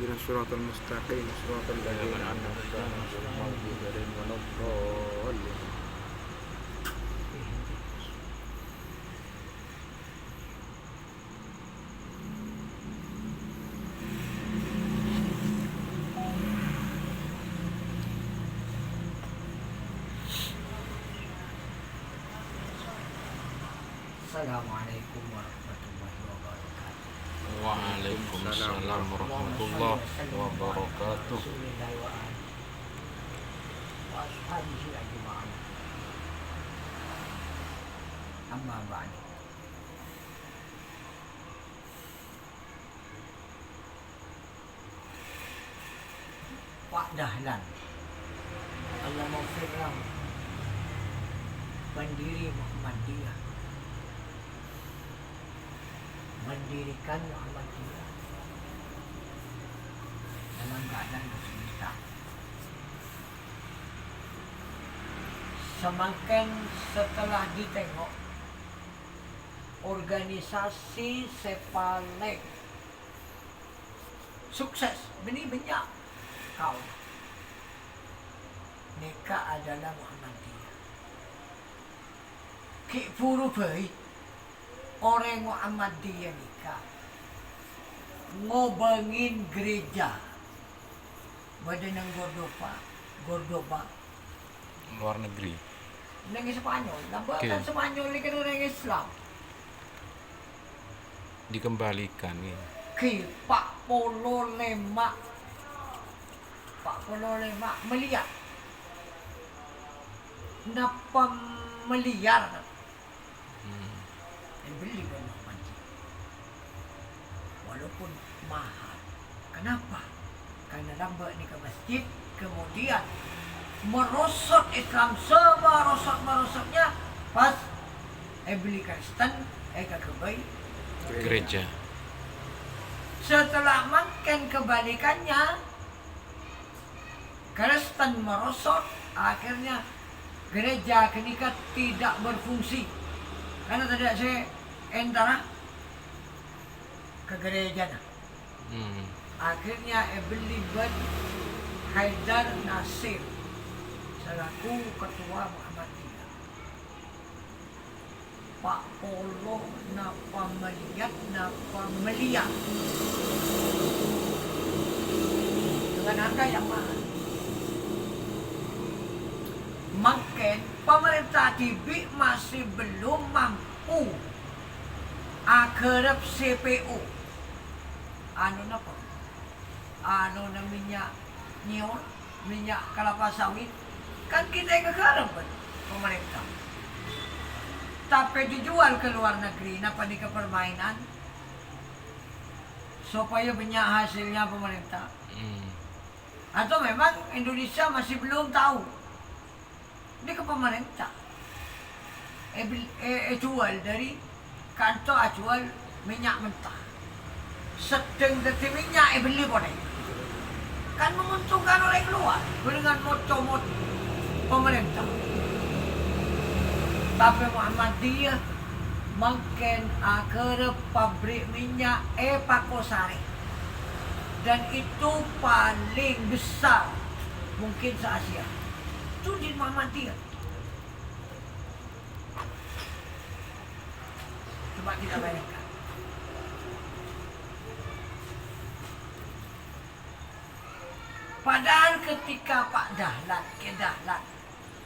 اهدنا الصراط المستقيم صراط الذين أنعمت عليهم غير المغضوب عليهم ولا الضالين. Assalamualaikum warahmatullahi wabarakatuh. Waalaikumsalam warahmatullahi wabarakatuh. Amma ba'du. Pak Dahlan Allah maghfirlah, pendiri Muhammadiyah, mendirikan Muhammadiyah dalam keadaan kesulitan. Semakin setelah ditengok organisasi Sepalek sukses, benih banyak kaum, mereka adalah Muhammadiyah. Ki puru baik orang Muhammadiyah nikah ngobengin gereja badan Gordoba Luar negeri. neng Spanyol, lambat Oke. kan Spanyol ini kan orang Islam. Dikembalikan ya. Ki Pak Polo Lemak melihat napa meliar yang beli kan Muhammadiyah walaupun mahal. Kenapa? Karena lambat ni ke masjid, kemudian merosot Islam semerosotnya pas beli Kristen kebaik Gereja. setelah makan kebalikannya Kristen merosot, akhirnya gereja ketika tidak berfungsi karena tidak saya entara ke gereja. Akhirnya beli ben Haidar Nasir selaku ketua Muhammadiyah. Pak Polo napa melihat dengan harga yang mahal. Makin pemerintah DIBI masih belum mampu akhirap CPO. Anu napa? Anu na minyak nyion, minyak kelapa sawit. Kan kita yang kegarap pemerintah. Tapi dijual ke luar negeri, napa di kepermainan? Supaya banyak hasilnya pemerintah. Atau memang Indonesia masih belum tahu. Ini ke pemerintah. Jual dari kantor jual minyak mentah. Sedang dari minyak beli boleh. Kan menguntungkan orang luar dengan moto-moto pemerintah. Tapi Muhammadiyah makin akhir pabrik minyak Pakosari. Dan itu paling besar mungkin se-Asia. Itu di Muhammadiyah. Coba kita bayangkan. Padahal ketika Pak Dahlan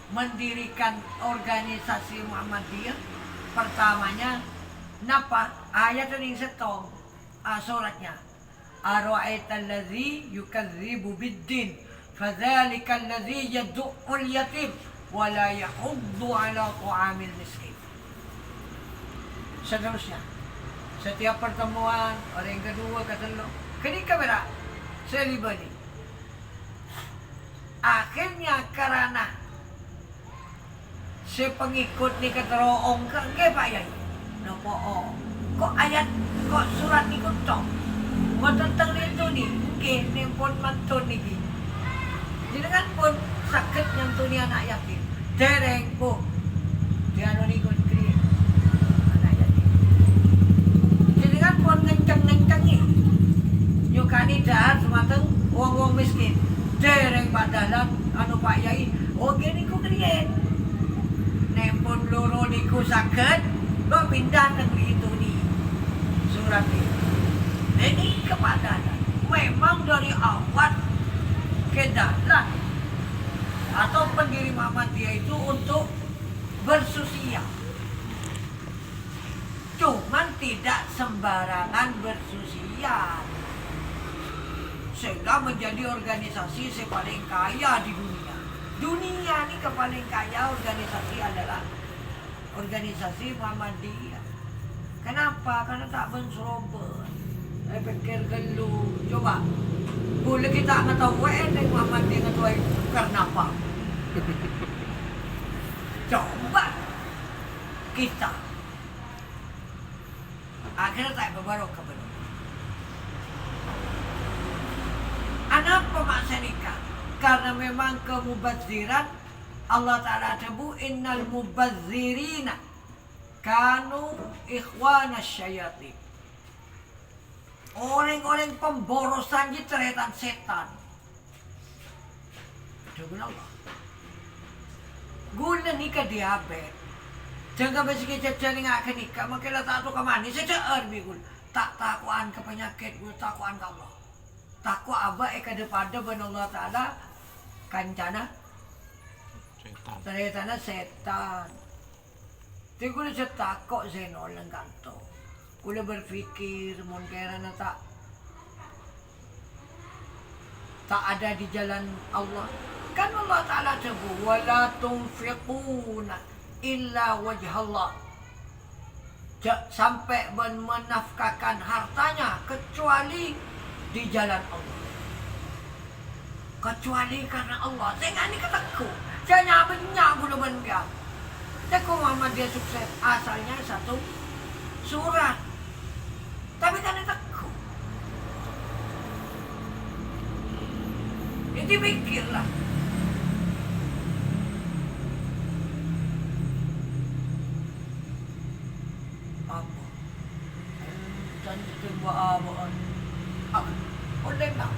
mendirikan organisasi Muhammadiyah, pertamanya napa ayat yang setong suratnya ara'aital ladzi yukadzibu biddin fadzalika alladzi yad'ul yatim wa la yahuddu ala ta'amil miskin. Seterusnya setiap pertemuan orang yang kedua kata ketika berak selibani. Akhirnya karena si pengikut ni kata roong ke Pak Yai. Napa kok ayat kok surat ni kutok. Kok tentang itu ni ke nempon mantun ni. Jadi kan pun sakit yang tu ni anak yatim. Dereng po. Dia ni kun kri. Anak yatim. Jadi kan pun ngenceng ni. Nyukani dah semata wong miskin dereng padalan anu Pak Yai oke niku kriyen nempon loro niku saged lo pindah negeri itu di surat ini. Ini kepadanan memang dari awal ke dalam atau pendiri Muhammadiyah itu untuk bersusia. Cuman tidak sembarangan bersusia. Sehingga menjadi organisasi paling kaya di dunia. Dunia ini paling kaya organisasi adalah organisasi Muhammadiyah. Kenapa? Karena tak benserobot. Saya pikir gelu. Coba. Boleh kita ngetawain yang Muhammadiyah ngetawain karena apa? Coba kita. Akhirnya tak berbarokah benar. Kenapa maksud nikah? Karena memang kemubadziran Allah Ta'ala sebut innal mubadzirina kanu ikhwana syayatin. Orang-orang pemborosan di teretan setan. Jangan Allah. Guna nikah diabet. Jangan besi cari ngak nikah. Makanya tak tahu kemana. Saya bigul. Tak takuan ke penyakit. Gue takuan ke Allah. Takwa abah daripada ben Allah Ta'ala kancana setan. Setan. Jadi kula takut zeno lang kanto. Kula berpikir mun kaya na tak ada di jalan Allah. Kan Allah Ta'ala sebut wala tunfiquna illa wajhallah. Sampai menafkahkan hartanya kecuali di jalan Allah. Kecuali karena Allah. Saya ini kataku. Saya nyabenya belum mendiam. Saya Muhammadiyah sukses. Asalnya satu surat. Tapi kan takku. Jadi pikirlah. Apa? Dan itu buat apa? Boleh tak?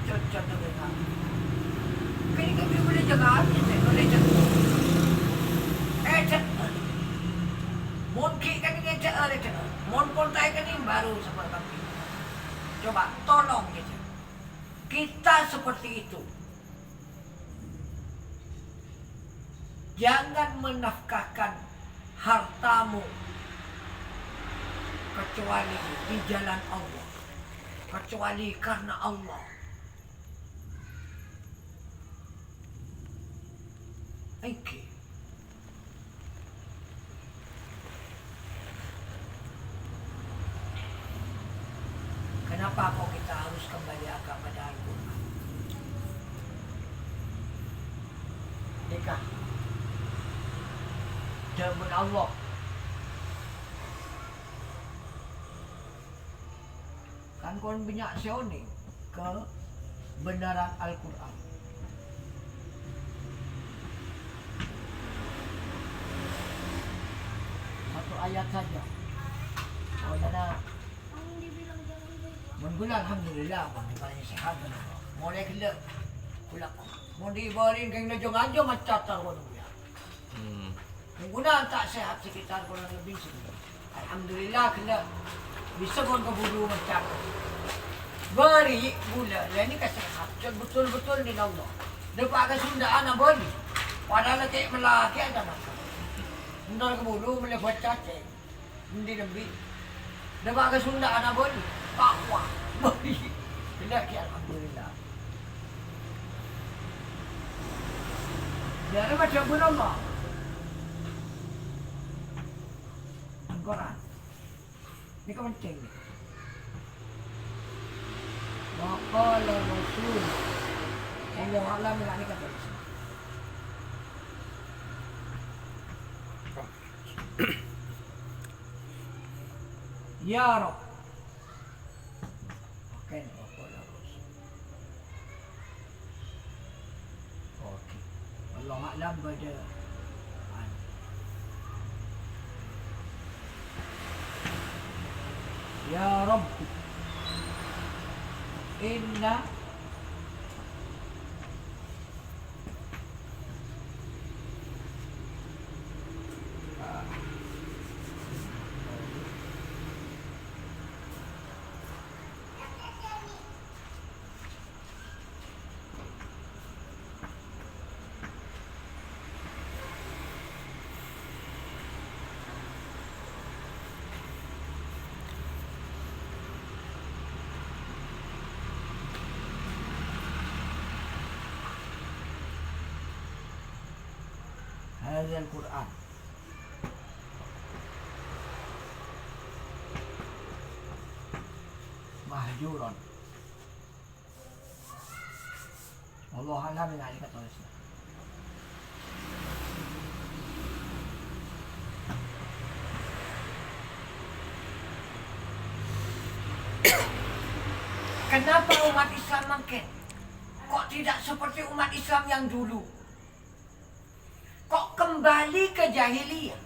Cocok dengan kini kami boleh jaga habis, boleh jaga. Jaga. Mungkin kami jaga. Mon pontai kami baru seperti kami. Coba tolong kita. Kita seperti itu. Jangan menafkahkan hartamu kecuali di jalan Allah. Kecuali karena Allah. Okay. Kenapa kok kita harus kembali kepada Al-Quran? Nikah. Demi Allah. Kan kon banyak sioni kebenaran Al-Quran. Satu ayat saja. Oh, dana. Menggulang alhamdulillah, paling sehat. Mulai kelak, kulak. Mau dibawain keng najong aja macatar ko nungguya. Menggunakan tak sehat sekitar kurang lebih sini. Alhamdulillah kelak. Bisa pun keburu macam beri gula, ini kesehat. Betul-betul di Allah. Dapat kesundaan apa ni? Padahal lagi melaki ada makan. Ntar keburu melebat cacing. Hindi lebih. Dapat kesundaan apa ni? Takwa. Beri. Tidak ki alhamdulillah. Jadi macam pun Allah. Al-Quran. Ini kan penting ni. Waqala Rasul. Allah Alam ni kata. Ya Rabb. Okey, waqala Rasul. Okey. Allah Alam pada Ya Rabb, inna hadzal Qur'an. Mahjuron. Allah alam yang ada tulisnya. Kenapa umat Islam makin? Kok tidak seperti umat Islam yang dulu? Kok kembali ke jahiliyah?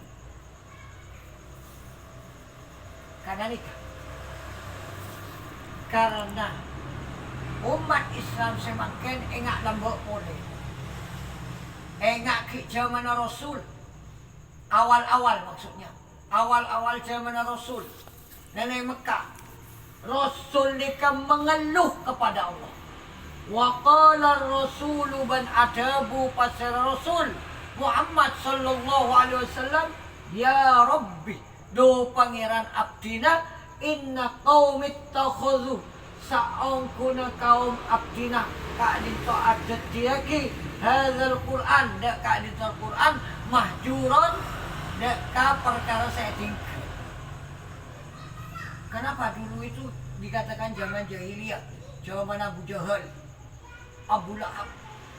Karena umat Islam semakin engak lembut boleh. Engak ke zaman Rasul. Awal-awal maksudnya. Awal-awal zaman Rasul. Nenek Mekah. Rasul mereka mengeluh kepada Allah. Wa qala ar-rasulu ban adabu pasir Rasul Muhammad sallallahu alaihi wasallam, ya Rabbi, do pangeran abdina, inna qaumit takhudhu, saongkuna kaum abdina ka dito adat diaki hadzal Quran, dak ka dito Quran mahjuron, dak ka perkara saya tinggal. Kenapa dulu itu dikatakan zaman jahiliyah, zaman Abu Jahal, Abu Lahab?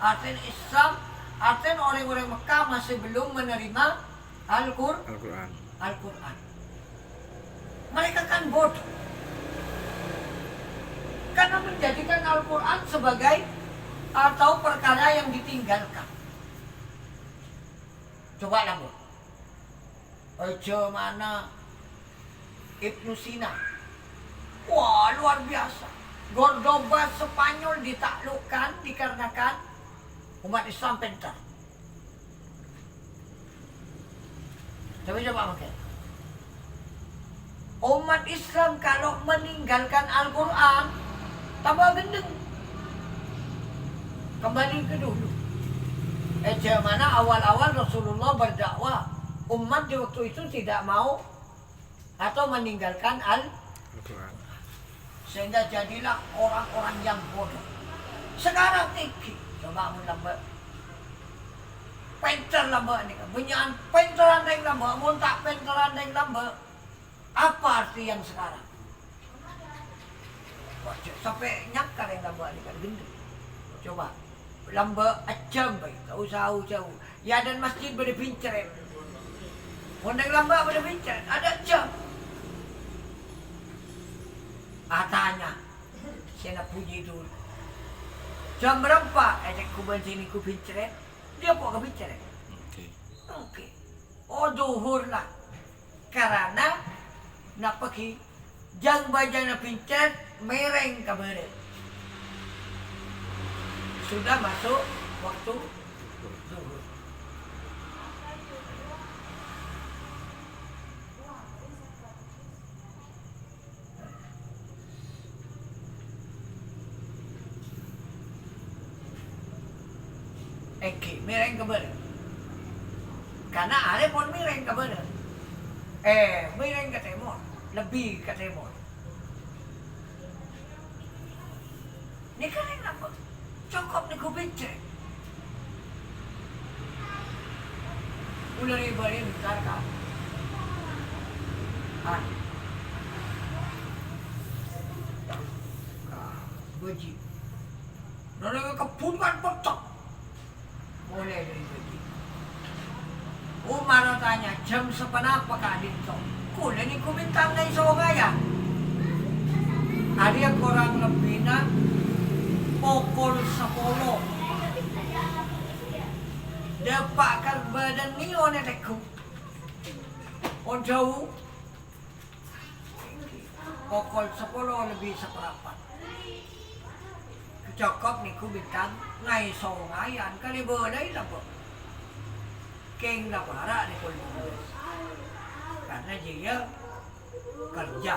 Artinya Islam, artinya orang-orang Mekah masih belum menerima Al-Quran. Mereka kan bodoh. Karena menjadikan Al-Quran sebagai atau perkara yang ditinggalkan. Coba lah, Bu. Ojo mana Ibnu Sina. Wah, luar biasa. Cordoba Spanyol ditaklukkan dikarenakan umat Islam pintar. Coba makan. Umat Islam kalau meninggalkan Al-Quran tambah gendeng. Kembali ke dulu. Mana awal-awal Rasulullah berdakwah, umat di waktu itu tidak mau atau meninggalkan Al-Quran. Sehingga jadilah orang-orang yang bodoh. Sekarang tinggi. Coba lambat. Pentar lambat ni. Bunyian penteran yang lambat. Muntak penteran yang lambat. Apa arti yang sekarang? Sampai nyakar yang lambat ni kan gendut. Coba. Lambat acam baik. Tak usah jauh. Ya dan masjid boleh pincer. Mondang lambat boleh pincer. Ada jam. Tanya, saya nak puji dulu. Jam berapa? Ku sini ku pincret. Dia kok ke pincret? Okey. Oh, duhur lah. Karena nak pergi, jang baca nak pincret, mereng ke beret. Sudah masuk waktu duhur. Miring ke mana? Karena ada pun miring ke mana? Miring ke timur. Lebih ke timur. Ni kan yang nak cukup ni kuping cek. Ular ibarin bentar kah? Beji. Nona kebun kan petok. Boleh dari begitu. Umar tanya, jam sepenapa Kak Dinto? Kula ni ku bintang na iso kaya. Ada kurang lebih na pukul 10. Dapatkan badan ni oleh teku. Oh jauh. Pukul 10 lebih seperempat. Cokok ni ku bintang ngày sổ ngayan kali bơ đấy là vợ keng là bara ni ku karena dia kerja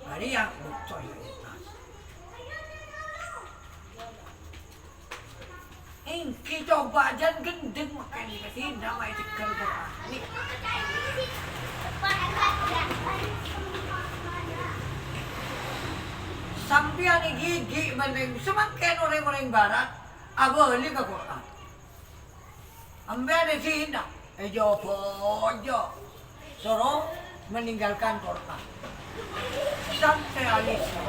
hari yang betul ini coba jangan gendeng makan di sini nama itu kerja ni sampian ni gigi mending semakin orang-orang barat abah li ke Quran. Ambil di sini Jopo, suruh meninggalkan Quran. Sampai Alisa,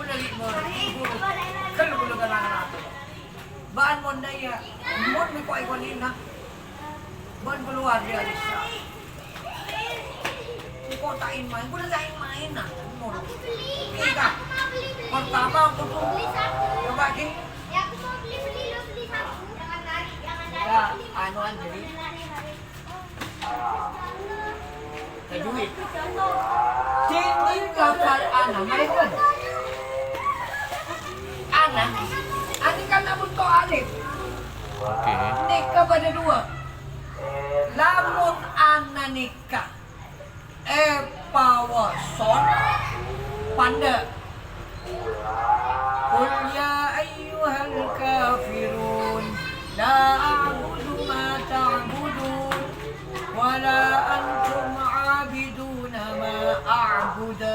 mulai ibu, kalau belum kenal bahan mondaya, mon miko ikonina, bon keluar di Alisa. Kau tain main, kau tain main nah, mon. Ika, pertama aku tuh, coba sih. Ya aku mau beli lo beli satu. Jangan lari. Ya, anuan jadi. Kejuit. Sini kapal anak, mereka. Anak, ini kan namun to alif. Oke. Nikah pada dua. Lamun anak nikah. Pawason panda. Qul ya ayyuhal kafirun la a'budu ma ta'budun wa la antum 'abiduna ma a'budu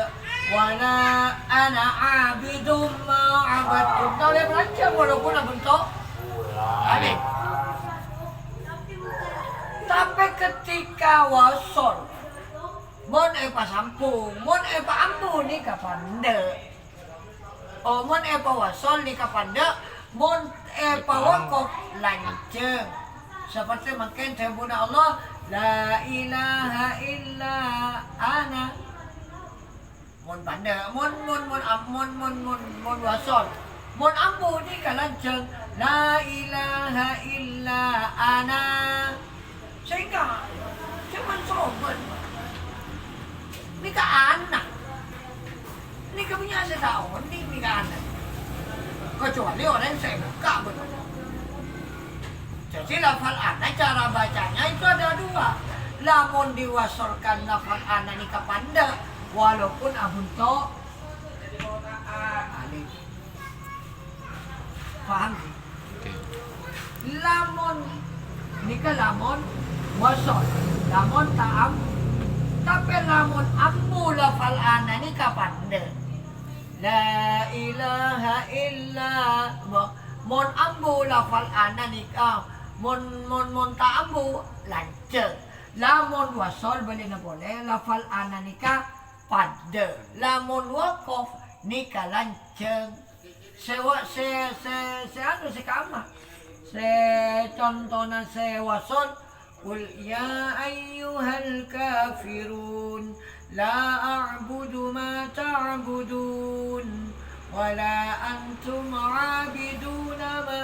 wa la ana 'abidum ma 'abadtum. Tahu dia belajar walaupun bentuk alif. Tapi ketika wasol mon pasampung, mon paambu ni kapanda. Oh, mon wasol ni kapanda, mon wakaf lanceng. Seperti makin sebutnya Allah, la ilaha illa ana. Mon panda, mon wasol. Mon ambu ni kalanceng, la ilaha illa ana. Sehingga cuman sobat. Ini ke anak. Ini ke punya setahun, ini ke anak. Kecuali orang yang saya buka betul. Jadi lafal anak cara bacanya itu ada dua. Lamun diwasolkan lafal anak ini ke panda, walaupun abunto alif. Paham sih? Oke. Lamun ini ke lamun wasol, lamun ta'am. Tapi lamun ambu lafal ana ni kapanda. La ilaha illa mon ambu lafal ana ni mon ta ambu lancar. Lamun wasol boleh na boleh lafal ana ni pada. Lamun waqaf ni lancar. Se kama. Se contohna se wasol. Qul ya ayyuhal kafirun la a'budu ma ta'budun wa la antum 'abiduna ma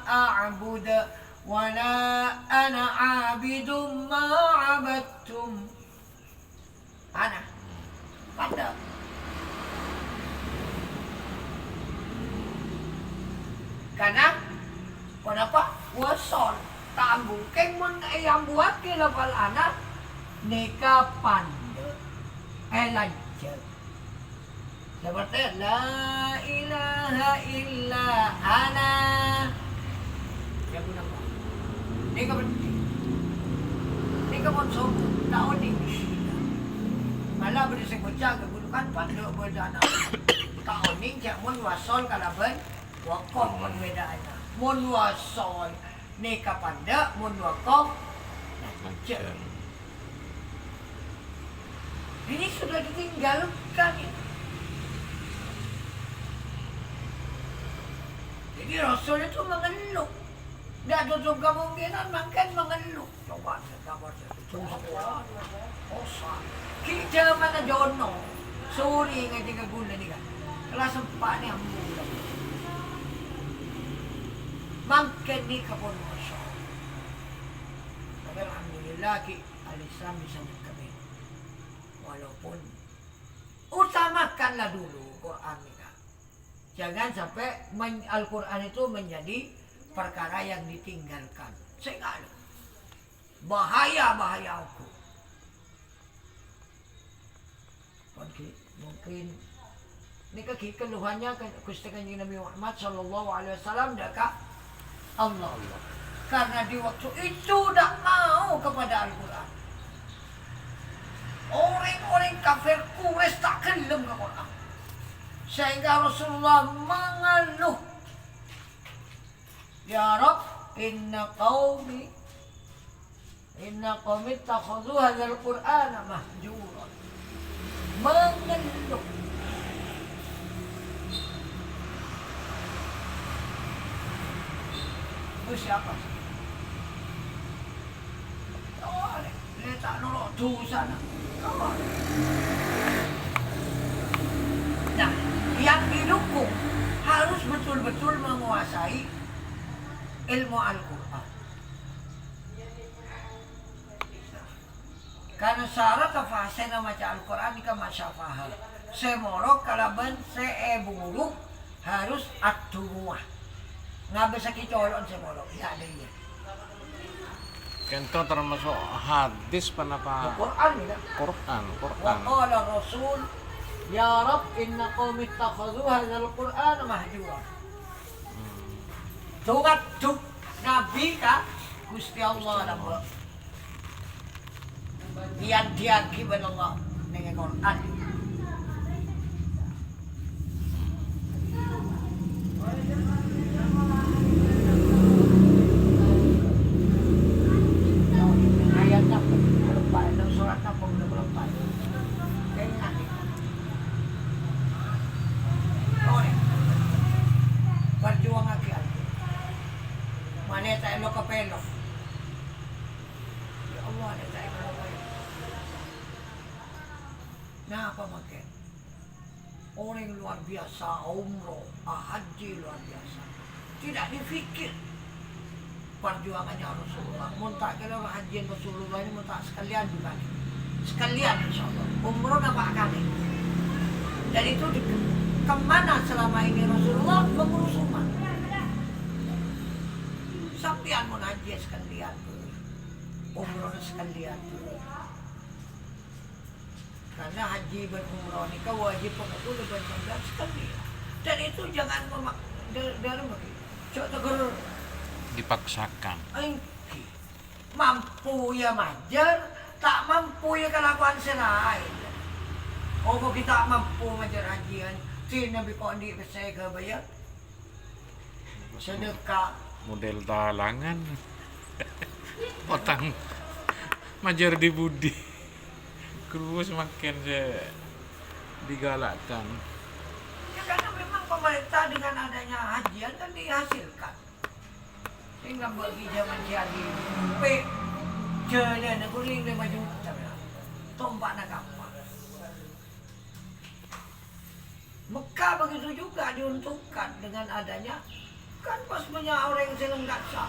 a'budu wa la ana 'abidum ma 'abadtum. Ana pada karena kenapa wasol tambung kemon yang buat kila pal anak nikah panda lancar seperti la ilaha illa ana ya guna apa nikah berhenti nikah pun sombong tahun ini malah berisik bocah kegudukan panda berdana tahun ini cak mun wasol kalaban wakon berbedanya mun wasol nikah panda mun wakaf lancar. Ini sudah ditinggalkan ini. Jadi Rasul itu mengeluh. Tidak tutup kemungkinan makan mengeluh. Coba gambar itu. Kita mana jono. Suri ngaji kaguna ni kan. Kelas 4 ni ambu. Makan ni kapon Rasul. Tapi alhamdulillah ki Al-Islam bisa kami. Walaupun utamakanlah dulu Quran ini. Jangan sampai Al-Quran itu menjadi perkara yang ditinggalkan. Sehingga bahaya hukum. Mungkin ini keluhannya Gusti Kanjeng Nabi Muhammad sallallahu alaihi wasallam dekat Allah. Karena di waktu itu tidak mau kepada Al-Quran. Orang-orang kafir Quraisy tak kelem ke Quran. Sehingga Rasulullah mengeluh. Ya Rabb, inna qaumi Inna qaum ittakhadhu hadzal Qur'ana mahjura. Mengeluh. Itu siapa? Oh, letak nolak dosa nak. Nah, yang didukung harus betul-betul menguasai ilmu Al-Quran. Karena syarat kafasena maca Al-Quran ni kama syafahah. Semorok kalaban seburuk harus at-tumuah. Nga bisa kicolon semorok, ya ada iya. Kento termasuk hadis panapa? Al-Quran ni kan? Quran. Wa qala Rasul ya Rab inna qaumi ittakhadhu hadzal Qur'ana mahjura. Tungat tuk Nabi ka Gusti Allah napa? Diaki Allah ning Quran. Ayatnya berapa? Dalam surat apa berapa? Kayaknya perjuang akhir. Mana tak elok ke pelok. Ya Allah, ada tak elok ke pelok. Nah, apa makin? Orang yang luar biasa, umroh, haji luar biasa. Tidak difikir perjuangannya Rasulullah. Muntah kalau hajian Rasulullah ini muntah sekalian juga. Sekalian insya Allah. Umroh nampak kali. Dan itu kemana selama ini Rasulullah mengurus umat. Sampian mau haji sekalian tuh. Umroh sekalian tuh. Karena haji dan umroh ini wajib pengumpul dan sekalian. Dan itu jangan dalam lagi. Cok tegur Dipaksakan. Mampu ya majar, tak mampu ya kelakuan selain. Oh, kok kita mampu majar hajian, Nabi kok di saya ke bayar sedekah Model talangan. Otang majar di budi. Terus makin saya digalakkan. ya karena memang pemerintah dengan adanya hajian kan dihasilkan sehingga bagi zaman jadi jalan aku ring 5 juta tompak nak kapal. Mekah begitu juga diuntungkan dengan adanya kan pas punya orang yang senang daksa.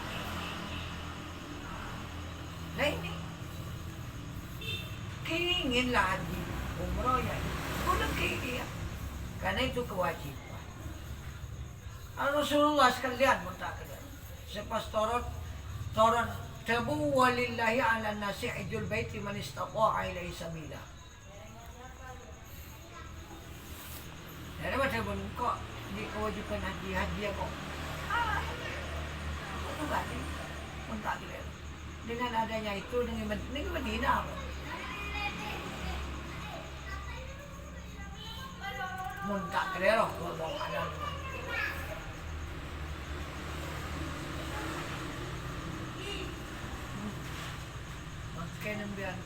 Nah ini keinginlah haji umroh ya boleh dia karena itu kewajiban. Rasulullah sekalian minta kalian sepas turun tabu walillahi ala nasi hijjul baiti man istata'a ilaihi sabila. Dari macam pun kok di kewajiban haji kok. Itu kan minta kalian. Dengan adanya itu dengan Madinah. Muntah kalian ngomong ada. Makin biar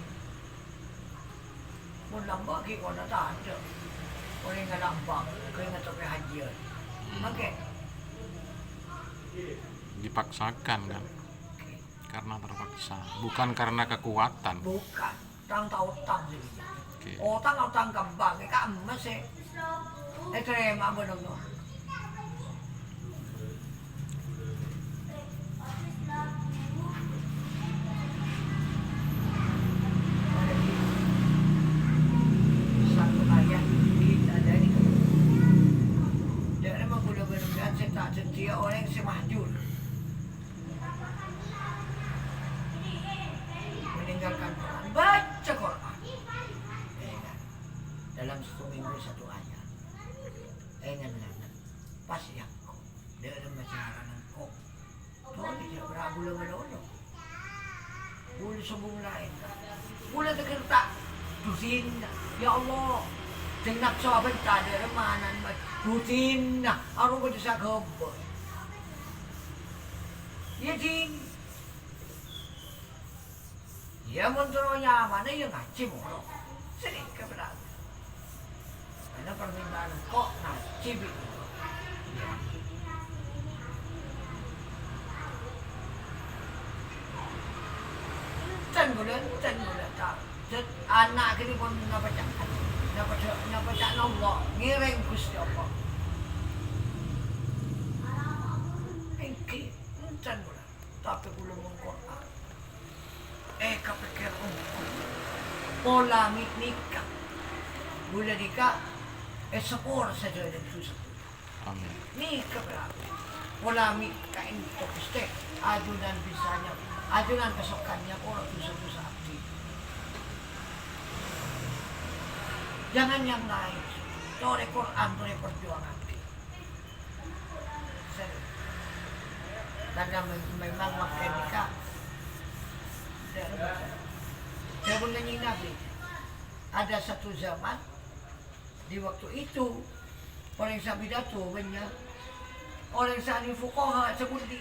mun lambat ki kau dah tak ada. Orang yang lambat kau ingat sampai hajian. Makin Dipaksakan kan. Karena terpaksa, bukan karena kekuatan. bukan tang tahu tang sih. Oke. Otang kembang ka emas eh. Terima benar. Satu ayat kita dari dia memang mudah-mudahan saya tak setia orang semahjur meninggalkan Quran, baca Quran dalam 1 minggu 1 ayat. Engan pas yang kau dalam masyarakat kau tahu dia berapa bulan berdoa boleh sombong lain boleh terkerta rutin ya Allah dengan sahabat tak ada remanan rutin aku bisa kebal ya din Ya mentero nyaman ya ngaji mulu. Sini kebenaran. Karena permintaan kok ngaji itu. Can bulan tak. Anak kini pun nabaca Allah, ngiring Gusti Allah. Engke, can bulan. Tapi belum mengkorak. Kepikir pola nikah. Mula nikah, sepor saja dan susah. Amin. Nikah berapa? Pola nikah ini pasti adunan bisanya, adunan kesokannya orang susah-susah aktif. Jangan yang lain. Tore Quran, tore perjuangan. Karena memang makin nikah. Saya menyanyi Nabi. Ada satu zaman di waktu itu orang yang pidato banyak orang yang fuqaha sebuti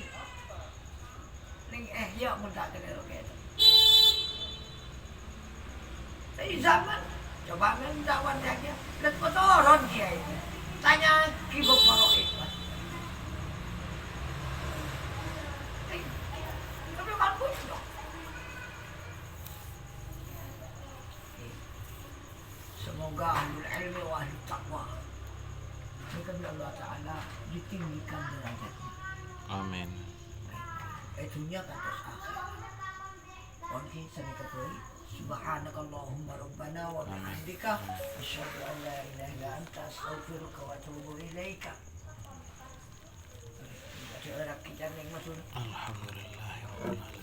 ning ya mudah kena roket. Dari zaman coba mendawan aja lihat kotoran dia itu. Tanya kibuk Farouk. Tapi bagus dong. Semoga ahlul ilmi wa ahlul taqwa semoga Allah Ta'ala ditinggikan derajatnya. Amin. Dunia kan terus akhir. Onki sami katoi subhanakallahumma rabbana wa bihamdika asyhadu an la ilaha illa anta astaghfiruka wa atubu ilaika. Baca orang kita yang masuk. Alhamdulillahirabbil alamin.